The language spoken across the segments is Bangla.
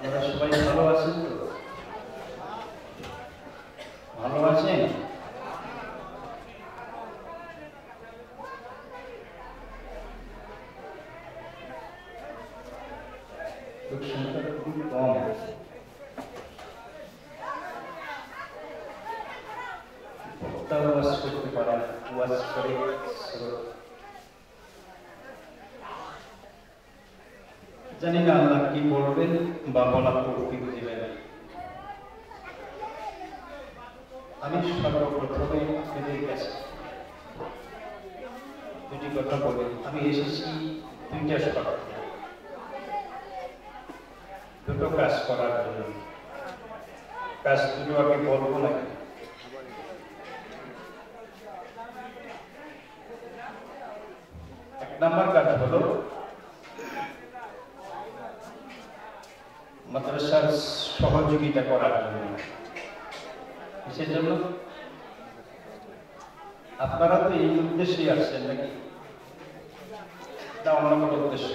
আপনারা সবাই ভালো আছেন তো? ভালো আছেন? লোক সংখ্যা খুব কম। বক্তাও ওয়াজ করতে পারেন, ওয়াজ করে জানি না আল্লাহ কি বলবেন বা বলার তৌফিক দিবেন। আমি সর্বপ্রথমে আপনাদের কাছে দুটি কথা বলি। আমি এসেছি দুইটা সকাল দুটো কাজ করার জন্য। কাজ দুটো আমি বলবো না। এক নম্বর কাজ হলো মাদ্রাসার সহযোগিতা করার জন্য। কিসের জন্য? আপনারা তো এই উদ্দেশ্যেই আসছেন নাকি? না অন্য কোনো উদ্দেশ্য?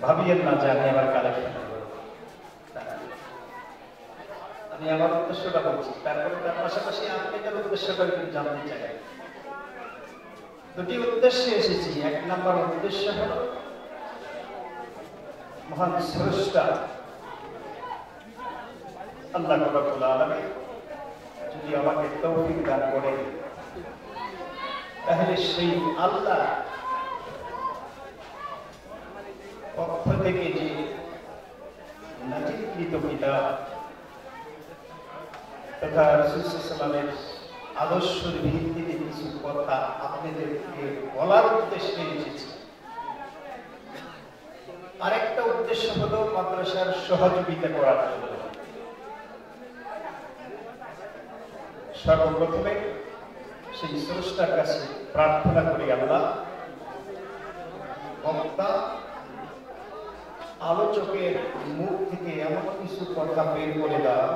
ভাবিয়েন না যে আমি আবার কালেকশন করব। আমি আমার উদ্দেশ্যটা বলছি, তারপরে তার পাশাপাশি আপনাদের উদ্দেশ্যটা একটু জানতে চাই। দুটি উদ্দেশ্যে এসেছি। এক নম্বর উদ্দেশ্য হলো মহান স্রষ্টা আল্লাহ রাব্বুল আলামিন যদি আমাকে তৌফিক দান করে, তাহলে সেই আল্লাহ পক্ষ থেকে যে নাজিলকৃত কিতাব তথা রাসূল সাল্লাল্লাহু আলাইহি ওয়াসাল্লামের আদর্শের ভিত্তিতে কিছু কথা আপনাদেরকে বলার উদ্দেশ্যে এসেছি। আরেকটা উদ্দেশ্য হলো মাদ্রাসার সহযোগিতা করার জন্য। সর্বপ্রথমে সেই স্রষ্টার কাছে প্রার্থনা করি, আল্লাহ বক্তা আলোচকের মুখ থেকে এমন কিছু কথা বের করে দাও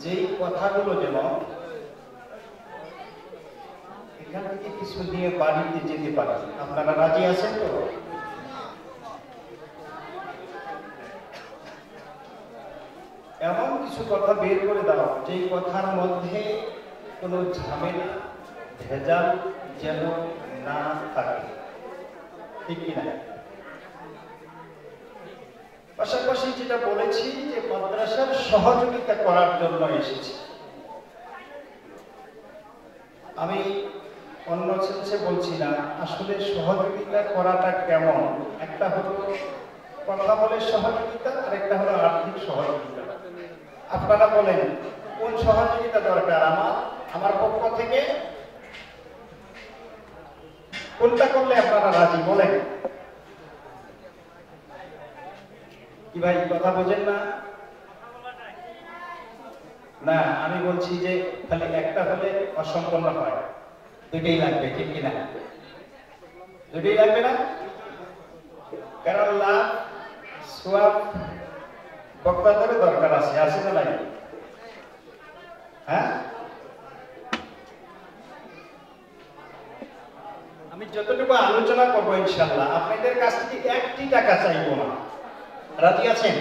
যেই কথাগুলো যেন এখান থেকে কিছু নিয়ে বাড়িতে যেতে পারে। আপনারা রাজি আছেন তো? এমন কিছু কথা বের করে দাও যেই কথার মধ্যে কোনো ঝামেলা ভেজাল যেন না থাকে, ঠিক কিনা? পাশাপাশি যেটা বলেছি যে মাদ্রাসার সহযোগিতা করার জন্য এসেছি। আমি অন্য সেন্সে বলছি না, আসলে সহযোগিতা করাটা কেমন। একটা হলো কথা বলে সহযোগিতা, আর একটা হলো আর্থিক সহযোগিতা। আপনারা বলেন কোন সহযোগিতা দরকার? আমার পক্ষ থেকে কোনটা করলে আপনারা রাজি? বলেন কি ভাই, কথা বোঝেন না? না, আমি বলছি যে খালি একটা হলে অসম্পূর্ণ হয়, দুটোই লাগবে, ঠিক কিনা? দুটোই লাগবে না? কারণ লাভ সোয়াব বক্তাদের দরকার আছে, আছে না নাই? হ্যাঁ, আমি যতটুকু আলোচনা করবো ইনশাআল্লাহ আপনাদের কাছ থেকে একটি টাকা চাইবো না। রাজি আছেন?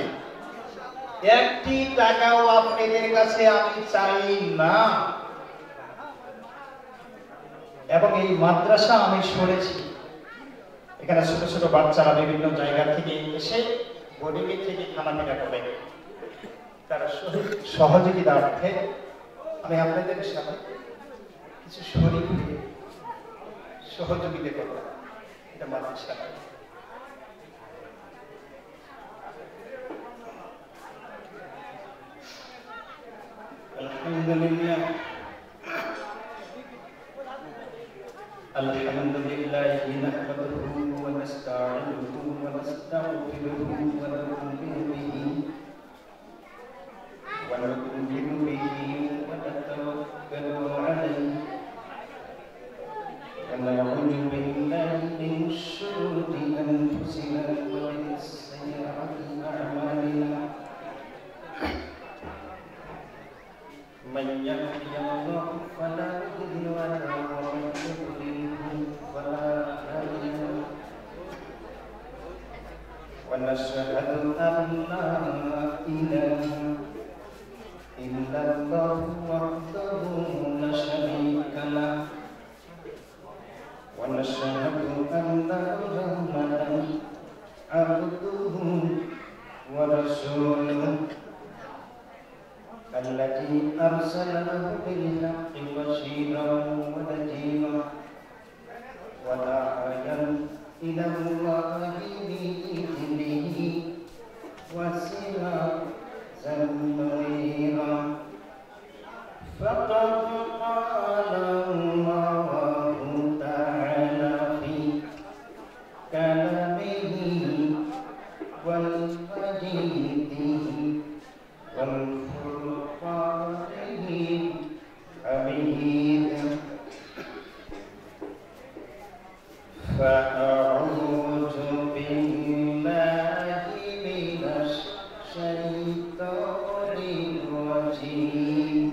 একটি টাকাও আপনাদের কাছে আমি চাই না। এবং এই মাদ্রাসা আমি শুনেছি এখানে ছোট ছোট বাচ্চারা বিভিন্ন জায়গা থেকে এসে বোর্ডিং থেকে খানাপিনা করে, তারা সহযোগিতার্থে আমি আপনাদের সাথে কিছু শরীর সহযোগিতা করব। এটা মাদ্রাসা আলহামদুলিল্লাহ আলহামদুলিল্লাহি নাহমাদুহু ওয়া নাস্তাঈনুহু ওয়া নাস্তাগফিরুহু ওয়া নু'মিনু বিহি ওয়া নাতাওয়াক্কালু আলাইহি ওয়া নাউযু বিল্লাহি মিন শুরুরি আনফুসিনা ওয়া মিন সাইয়্যাতি আ'মালিনা। من يهده الله فلا مضل له ومن يضلل فلا هادي له ونشهد أن لا إله إلا الله وحده لا شريك له ونشهد أن محمدا عبده ورسوله الذي أرسله بالحق بشيرا ونذيرا وداعيا إلى الله بإذنه وسراجا منيرا فقد قال الله تعالى في كلامه والمجيد والفرقان الحميد فأعوذ بالله من الشيطان الرجيم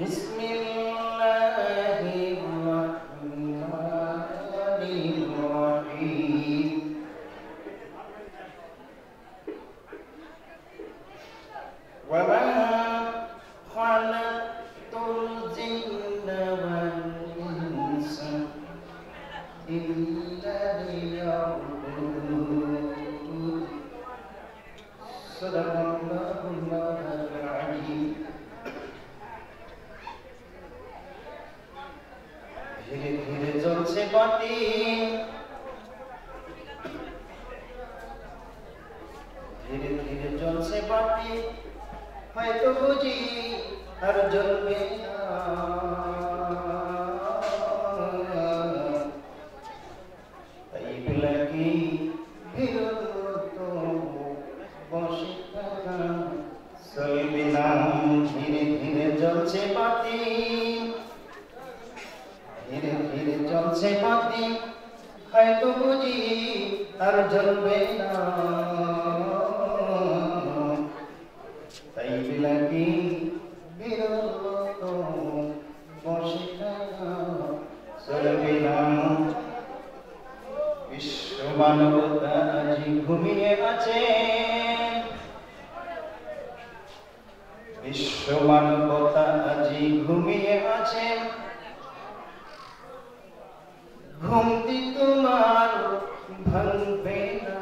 بسم الله الرحمن الرحيم وما خلقت الجن والإنس إلا ليعبدون صدق الله العظيم ধীরে ধীরে জ্বলছে বাতি ধীরে ধীরে জ্বলছে বাতি হয়তো বুঝি আর জ্বলবে না তাই বেলাকি বিরত বসে থাকা চলবে না ধীরে ধীরে জ্বলছে বাতি ধীরে ধীরে জ্বলছে বাতি হয়তো বুঝি আর জ্বলবে না তাই বিলাকি বিরত বসে থাকা চলবে না বিশ্ব মানবতা আজ ঘুমিয়ে আছে বিশ্ব মানবতা আজ ঘুমিয়ে আছে ঘুমটি তোমার ভাঙবে না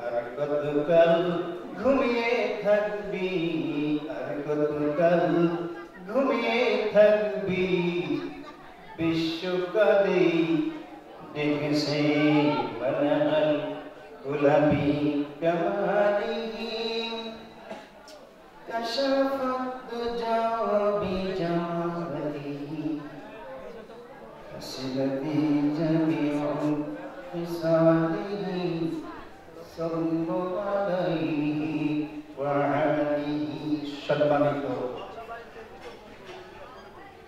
আর কতকাল ঘুমিয়ে থাকবি আর কতকাল ঘুমিয়ে থাকবি বিশ্বকালে দেখেছে মানাল গোলাপি কামালিহি কাশাফত জাওয়াবি জামালিহি হাসিলাতি জামিউ ফিসালিহি সাল্লাল্লাহু আলাইহি ওয়া আলিহি সম্মানিত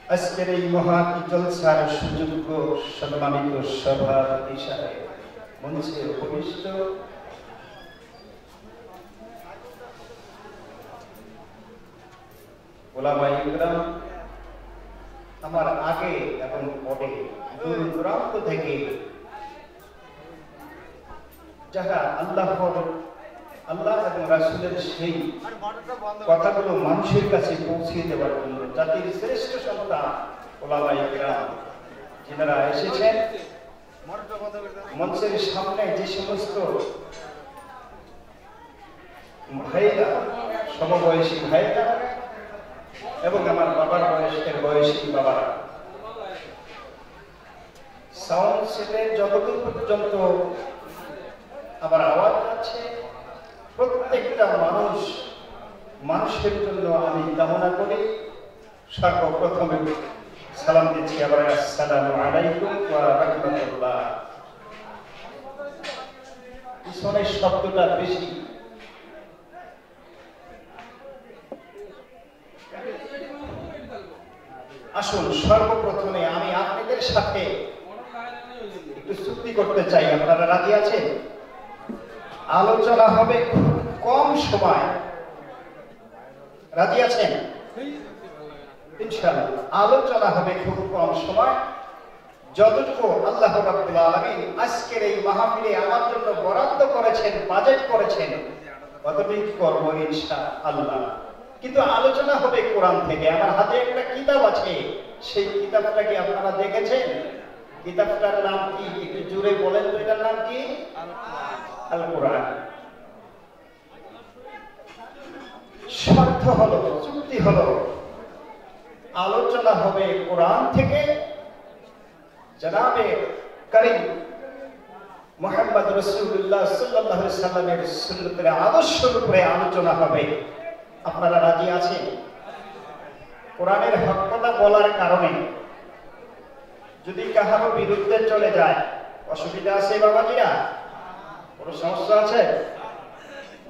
আজকের এই মহা জলসার সুযোগ্য সম্মানিত সভাপতি সাহেব মঞ্চে উপবিষ্ট ওলামায়ে ইকরাম আমার আগে এবং পরে দূর দূরান্ত থেকে যারা আল্লাহ এবং রাসূলের সেই কথাগুলো মানুষের কাছে পৌঁছে দেওয়ার জন্য জাতির শ্রেষ্ঠ সন্তান ওলামায়ে ইকরাম যারা এসেছেন মঞ্চের সামনে যে সমস্ত ভাইরা সমবয়সী ভাইরা এবং আমার বাবার বয়সী বাবারা সাউন্ড সেটের যতদূর পর্যন্ত আবার আওয়াজ আছে প্রত্যেকটা মানুষের জন্য আমি কামনা করি সর্বপ্রথমে সালাম দিচ্ছি আবার আসসালামু আলাইকুম ওয়া রাহমাতুল্লাহ পিছনের শব্দটা বেশি আসুন সর্বপ্রথমে আমি আপনাদের সাথে একটু চুক্তি করতে চাই আপনারা রাজি আছেন আলোচনা হবে খুব কম সময় রাজি আছেন ইনশাআল্লাহ আলোচনা হবে খুব কম সময় যতটুকু আল্লাহ রাব্বুল আলামিন আজকের এই মাহফিলে আমার জন্য বরাদ্দ করেছেন, বাজেট করেছেন, ততটুকু করব ইনশাআল্লাহ। কিন্তু আলোচনা হবে কোরআন থেকে। আমার হাতে একটা কিতাব আছে, সেই কিতাবটা কি আপনারা দেখেছেন? কিতাবটার নাম কি? একটু জোরে বলেন তো, এটার নাম কি? আল কোরআন। শর্ত হলো, চুক্তি হলো, আলোচনা হবে কোরআন থেকে। জনাবে করিম মুহাম্মদ রাসূলুল্লাহ সাল্লাল্লাহু আলাইহি সাল্লামের সুন্নতের আদর্শের উপরে আলোচনা হবে। আপনারা রাজি আছেন? কোরআনের হক কথা বলার কারণে যদি কাহারো বিরুদ্ধে চলে যায়, অসুবিধা আছে বাবাজিরা? কোনো সমস্যা আছে?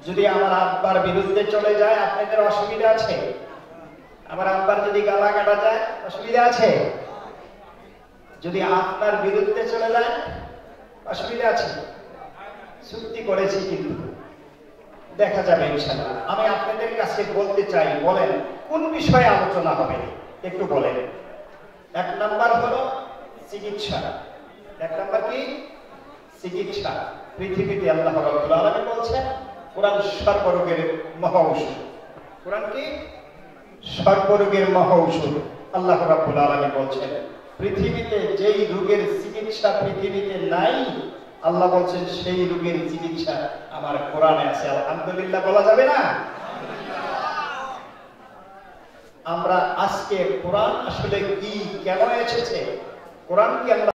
যদি আমার আব্বার বিরুদ্ধে চলে যায়, আপনাদের অসুবিধা আছে? আমার আব্বার যদি গালা কাটা যায়, অসুবিধা আছে? যদি আপনার বিরুদ্ধে চলে যায়, অসুবিধা আছে? চুক্তি করেছি, কিন্তু দেখা যাবে ইনশাআল্লাহ। আমি আপনাদের কাছে বলতে চাই, বলেন কোন বিষয়ে আলোচনা হবে একটু বলেন। এক নাম্বার হলো চিকিৎসা। এক নাম্বার কি? চিকিৎসা। পৃথিবীতে আল্লাহ রাব্বুল আলামিন বলছেন কোরআন সর্বরোগের মহা ঔষধ। কোরআন কি? সর্বরোগের মহা ঔষধ। আল্লাহ রাব্বুল আলামিন বলছেন পৃথিবীতে যেই রোগের চিকিৎসা পৃথিবীতে নাই, আল্লাহ বলছেন সেই রোগের চিকিৎসা আমার কোরআনে আছে। আলহামদুলিল্লাহ বলা যাবে না? আমরা আজকে কোরআন আসলে কি, কেন এসেছে, কোরআন কি আল্লাহ